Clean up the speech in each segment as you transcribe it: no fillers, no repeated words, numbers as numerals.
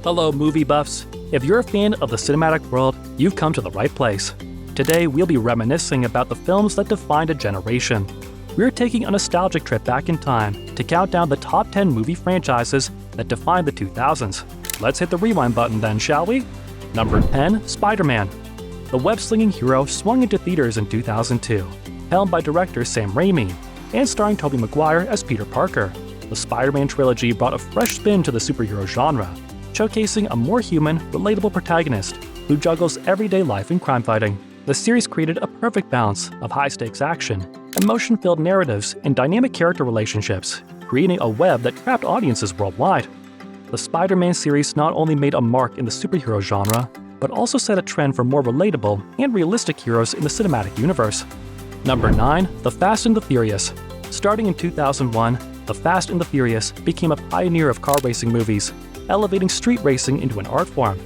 Hello, movie buffs. If you're a fan of the cinematic world, you've come to the right place. Today, we'll be reminiscing about the films that defined a generation. We're taking a nostalgic trip back in time to count down the top 10 movie franchises that defined the 2000s. Let's hit the rewind button then, shall we? Number 10, Spider-Man. The web-slinging hero swung into theaters in 2002, helmed by director Sam Raimi, and starring Tobey Maguire as Peter Parker. The Spider-Man trilogy brought a fresh spin to the superhero genre, showcasing a more human, relatable protagonist who juggles everyday life and crime fighting. The series created a perfect balance of high-stakes action, emotion-filled narratives, and dynamic character relationships, creating a web that trapped audiences worldwide. The Spider-Man series not only made a mark in the superhero genre, but also set a trend for more relatable and realistic heroes in the cinematic universe. Number 9, The Fast and the Furious. Starting in 2001, The Fast and the Furious became a pioneer of car racing movies, elevating street racing into an art form.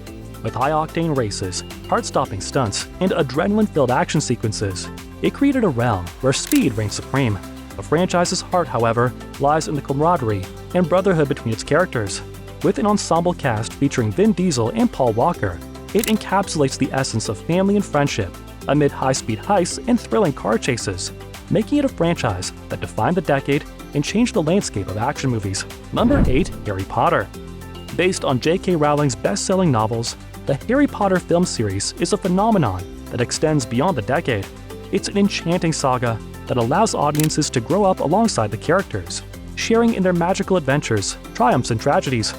With high-octane races, heart-stopping stunts, and adrenaline-filled action sequences, it created a realm where speed reigned supreme. The franchise's heart, however, lies in the camaraderie and brotherhood between its characters. With an ensemble cast featuring Vin Diesel and Paul Walker, it encapsulates the essence of family and friendship amid high-speed heists and thrilling car chases, making it a franchise that defined the decade and changed the landscape of action movies. Number 8, Harry Potter. Based on J.K. Rowling's best-selling novels, the Harry Potter film series is a phenomenon that extends beyond the decade. It's an enchanting saga that allows audiences to grow up alongside the characters, sharing in their magical adventures, triumphs, and tragedies.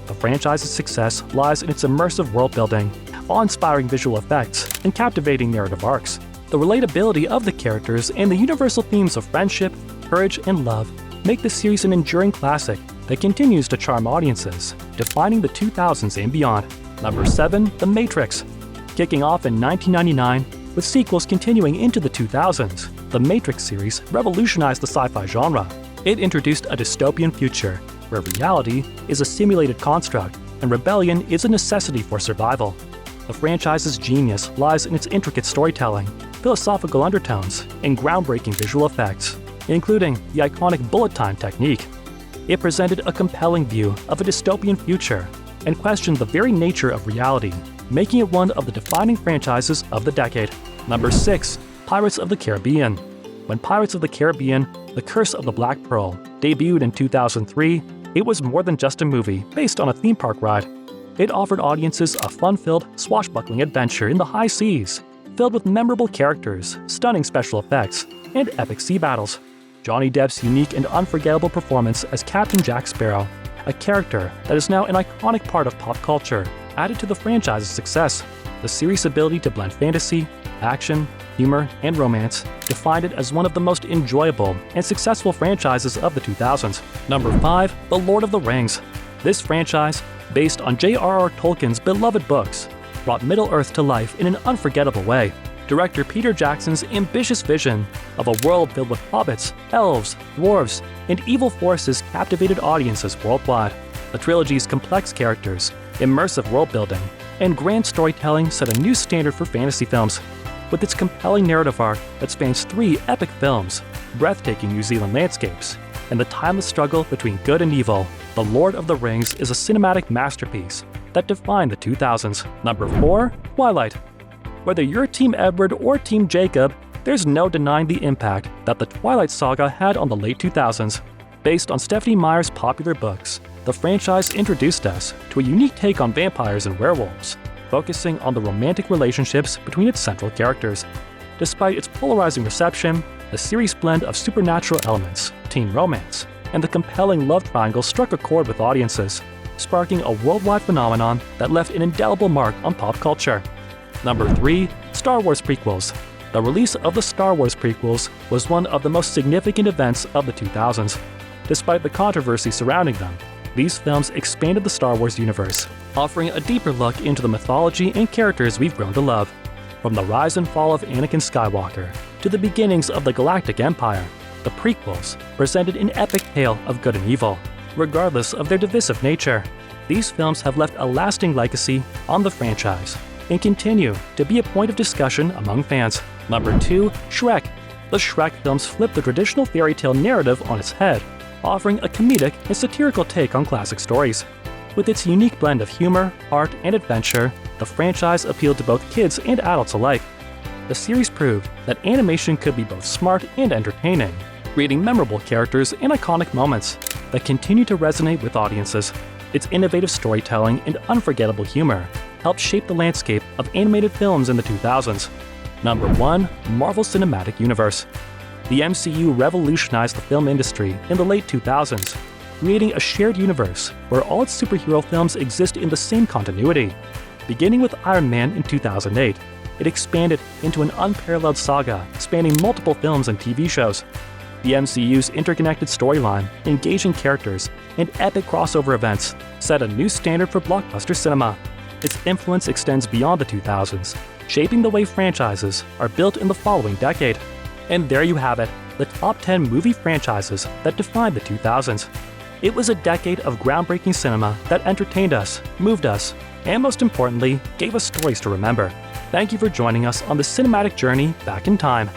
The franchise's success lies in its immersive world-building, awe-inspiring visual effects, and captivating narrative arcs. The relatability of the characters and the universal themes of friendship, courage, and love make the series an enduring classic that continues to charm audiences, defining the 2000s and beyond. Number 7, The Matrix. Kicking off in 1999, with sequels continuing into the 2000s, The Matrix series revolutionized the sci-fi genre. It introduced a dystopian future where reality is a simulated construct and rebellion is a necessity for survival. The franchise's genius lies in its intricate storytelling, philosophical undertones, and groundbreaking visual effects, including the iconic bullet time technique. It presented a compelling view of a dystopian future and questioned the very nature of reality, making it one of the defining franchises of the decade. Number 6, Pirates of the Caribbean. When Pirates of the Caribbean: The Curse of the Black Pearl debuted in 2003, it was more than just a movie based on a theme park ride. It offered audiences a fun-filled, swashbuckling adventure in the high seas, filled with memorable characters, stunning special effects, and epic sea battles. Johnny Depp's unique and unforgettable performance as Captain Jack Sparrow, a character that is now an iconic part of pop culture, added to the franchise's success. The series' ability to blend fantasy, action, humor, and romance defined it as one of the most enjoyable and successful franchises of the 2000s. Number 5, The Lord of the Rings. This franchise, based on J.R.R. Tolkien's beloved books, brought Middle-earth to life in an unforgettable way. Director Peter Jackson's ambitious vision of a world filled with hobbits, elves, dwarves, and evil forces captivated audiences worldwide. The trilogy's complex characters, immersive world-building, and grand storytelling set a new standard for fantasy films. With its compelling narrative arc that spans 3 epic films, breathtaking New Zealand landscapes, and the timeless struggle between good and evil, The Lord of the Rings is a cinematic masterpiece that defined the 2000s. Number 4, Twilight. Whether you're Team Edward or Team Jacob, there's no denying the impact that the Twilight saga had on the late 2000s. Based on Stephenie Meyer's popular books, the franchise introduced us to a unique take on vampires and werewolves, focusing on the romantic relationships between its central characters. Despite its polarizing reception, the series' blend of supernatural elements, teen romance, and the compelling love triangle struck a chord with audiences, sparking a worldwide phenomenon that left an indelible mark on pop culture. Number 3, Star Wars Prequels. The release of the Star Wars prequels was one of the most significant events of the 2000s. Despite the controversy surrounding them, these films expanded the Star Wars universe, offering a deeper look into the mythology and characters we've grown to love. From the rise and fall of Anakin Skywalker to the beginnings of the Galactic Empire, the prequels presented an epic tale of good and evil, regardless of their divisive nature. These films have left a lasting legacy on the franchise and continue to be a point of discussion among fans. Number 2, Shrek. The Shrek films flip the traditional fairy tale narrative on its head, offering a comedic and satirical take on classic stories. With its unique blend of humor, art, and adventure, the franchise appealed to both kids and adults alike. The series proved that animation could be both smart and entertaining, creating memorable characters and iconic moments that continue to resonate with audiences. Its innovative storytelling and unforgettable humor helped shape the landscape of animated films in the 2000s. Number 1. Marvel Cinematic Universe. The MCU revolutionized the film industry in the late 2000s, creating a shared universe where all its superhero films exist in the same continuity. Beginning with Iron Man in 2008, it expanded into an unparalleled saga spanning multiple films and TV shows. The MCU's interconnected storyline, engaging characters, and epic crossover events set a new standard for blockbuster cinema. Its influence extends beyond the 2000s, shaping the way franchises are built in the following decade. And there you have it, the top 10 movie franchises that defined the 2000s. It was a decade of groundbreaking cinema that entertained us, moved us, and most importantly, gave us stories to remember. Thank you for joining us on the cinematic journey back in time.